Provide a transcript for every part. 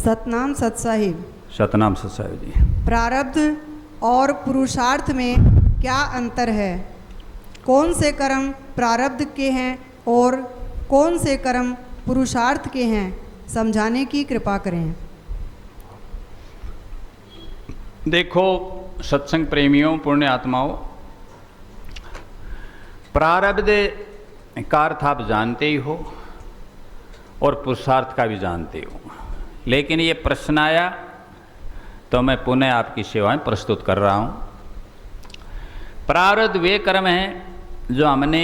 सतनाम सत साहिब। सतनाम सत साहिब जी। प्रारब्ध और पुरुषार्थ में क्या अंतर है? कौन से कर्म प्रारब्ध के हैं और कौन से कर्म पुरुषार्थ के हैं? समझाने की कृपा करें। देखो सत्संग प्रेमियों, पुण्य आत्माओं, प्रारब्ध का अर्थ आप जानते ही हो और पुरुषार्थ का भी जानते हो, लेकिन ये प्रश्न आया तो मैं पुनः आपकी सेवा में प्रस्तुत कर रहा हूँ। प्रारब्ध वे कर्म हैं जो हमने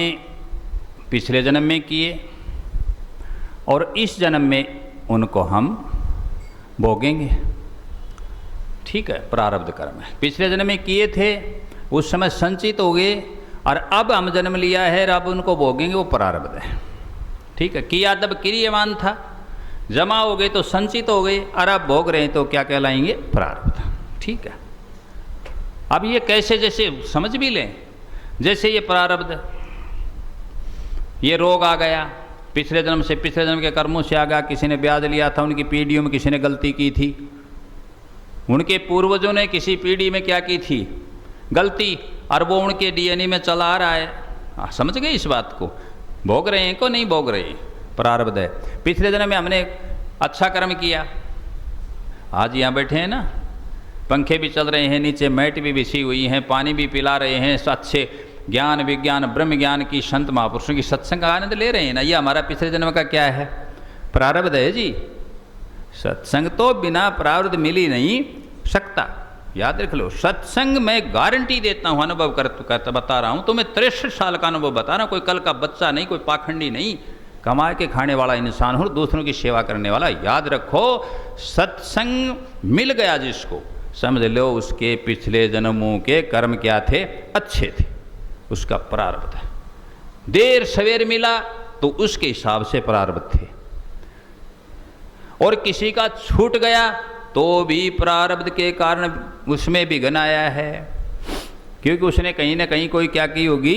पिछले जन्म में किए और इस जन्म में उनको हम भोगेंगे। ठीक है, प्रारब्ध कर्म है, पिछले जन्म में किए थे, उस समय संचित हो गए और अब हम जन्म लिया है और अब उनको भोगेंगे, वो प्रारब्ध है। ठीक है, किया तब क्रियमान था, जमा हो गए तो संचित हो गए और अब भोग रहे हैं तो क्या कहलाएंगे? प्रारब्ध। ठीक है, अब ये कैसे, जैसे समझ भी लें, जैसे ये प्रारब्ध, ये रोग आ गया पिछले जन्म से, पिछले जन्म के कर्मों से आ गया, किसी ने ब्याज लिया था, उनकी पीढ़ियों में किसी ने गलती की थी, उनके पूर्वजों ने किसी पीढ़ी में क्या की थी? गलती, और वो उनके डीएनए में चला आ रहा है। समझ गए इस बात को? भोग रहे हैं को नहीं भोग रहे, प्रारब्ध है। पिछले जन्म में हमने अच्छा कर्म किया, आज यहाँ बैठे हैं ना, पंखे भी चल रहे हैं, नीचे मैट भी बिछी हुई हैं, पानी भी पिला रहे हैं, अच्छे ज्ञान विज्ञान ब्रह्म ज्ञान की संत महापुरुषों की सत्संग का आनंद ले रहे हैं ना, ये हमारा पिछले जन्म का क्या है? प्रारब्ध है जी। सत्संग तो बिना प्रारब्ध मिल ही नहीं सकता, याद रख लो। सत्संग मैं गारंटी देता हूँ, अनुभव कर बता रहा हूँ, तो मैं 63 साल का अनुभव बता रहा हूँ, कोई कल का बच्चा नहीं, कोई पाखंडी नहीं, कमा के खाने वाला इंसान हो, दूसरों की सेवा करने वाला। याद रखो, सत्संग मिल गया जिसको, समझ लो उसके पिछले जन्मों के कर्म क्या थे? अच्छे थे, उसका प्रारब्ध है। देर सवेर मिला तो उसके हिसाब से प्रारब्ध थे, और किसी का छूट गया तो भी प्रारब्ध के कारण उसमें विघ्न आया है, क्योंकि उसने कहीं ना कहीं कोई क्या की होगी?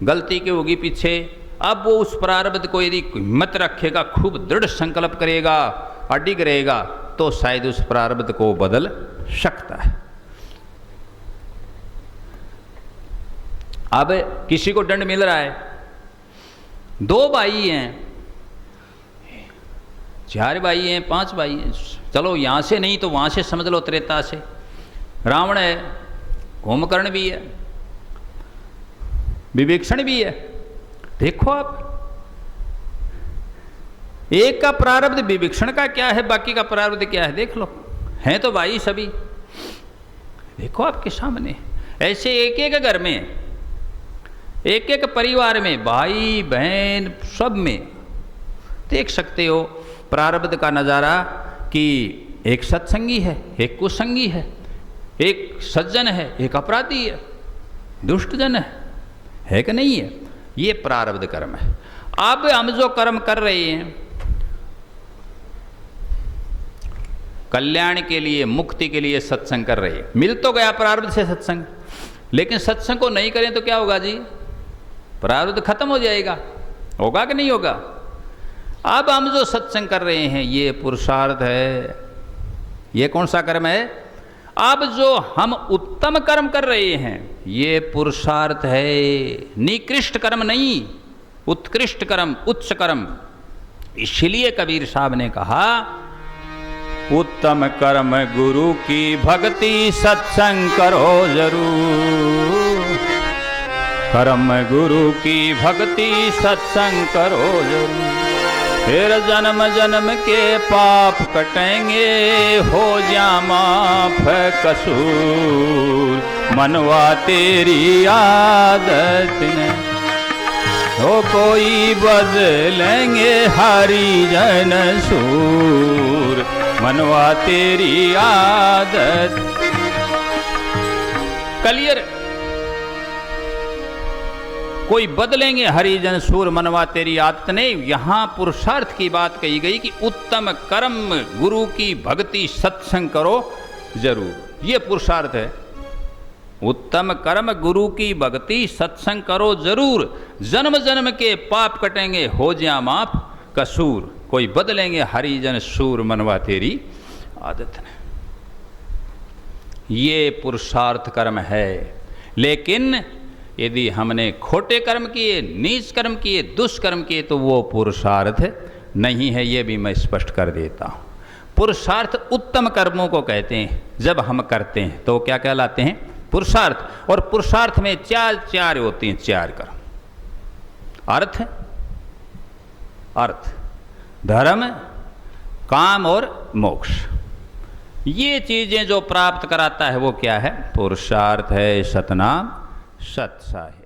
गलती की होगी पीछे। अब वो उस प्रारब्ध को यदि हिम्मत रखेगा, खूब दृढ़ संकल्प करेगा, अडिग रहेगा, तो शायद उस प्रारब्ध को बदल सकता है। अब किसी को दंड मिल रहा है, 2 भाई हैं, 4 भाई हैं, 5 भाई हैं, चलो यहाँ से नहीं तो वहाँ से समझ लो, त्रेता से। रावण है, कुंभकर्ण भी है, विभीषण भी है। देखो आप, एक का प्रारब्ध विभीषण का क्या है, बाकी का प्रारब्ध क्या है, देख लो, हैं तो भाई सभी, देखो आपके सामने। ऐसे एक एक घर में, एक एक परिवार में, भाई बहन सब में देख सकते हो प्रारब्ध का नज़ारा, कि एक सत्संगी है, एक कुसंगी है, एक सज्जन है, एक अपराधी है, दुष्ट जन है कि नहीं है? ये प्रारब्ध कर्म है। अब हम जो कर्म कर रहे हैं कल्याण के लिए, मुक्ति के लिए सत्संग कर रहे हैं, मिल तो गया प्रारब्ध से सत्संग, लेकिन सत्संग को नहीं करें तो क्या होगा जी? प्रारब्ध खत्म हो जाएगा, होगा कि नहीं होगा? अब हम जो सत्संग कर रहे हैं ये पुरुषार्थ है। ये कौन सा कर्म है? अब जो हम उत्तम कर्म कर रहे हैं ये पुरुषार्थ है, निकृष्ट कर्म नहीं, उत्कृष्ट कर्म, उच्च कर्म। इसलिए कबीर साहब ने कहा, उत्तम कर्म गुरु की भक्ति, सत्संग करो जरूर। कर्म गुरु की भक्ति, सत्संग करो जरूर। फिर जन्म जन्म के पाप कटेंगे, हो जा माफ कसूर। मनवा तेरी आदत ने हो कोई बदलेंगे, हरि जन सूर। मनवा तेरी आदत। क्लियर? कोई बदलेंगे हरिजन सूर, मनवा तेरी आदत ने। यहाँ पुरुषार्थ की बात कही गई कि उत्तम कर्म गुरु की भक्ति, सत्संग करो जरूर। ये पुरुषार्थ है। उत्तम कर्म गुरु की भक्ति, सत्संग करो जरूर। जन्म जन्म के पाप कटेंगे, हो जा माफ कसूर। कोई बदलेंगे हरिजन सूर, मनवा तेरी आदत नहीं। ये पुरुषार्थ कर्म है। लेकिन यदि हमने खोटे कर्म किए, नीच कर्म किए, दुष्कर्म किए तो वो पुरुषार्थ नहीं है। ये भी मैं स्पष्ट कर देता हूँ। पुरुषार्थ उत्तम कर्मों को कहते हैं। जब हम करते हैं तो क्या कहलाते हैं? पुरुषार्थ। और पुरुषार्थ में चार होती हैं, 4 कर्म। अर्थ, धर्म, काम और मोक्ष। ये चीजें जो प्राप्त कराता है वो क्या है? पुरुषार्थ है। सतनाम सत्साही।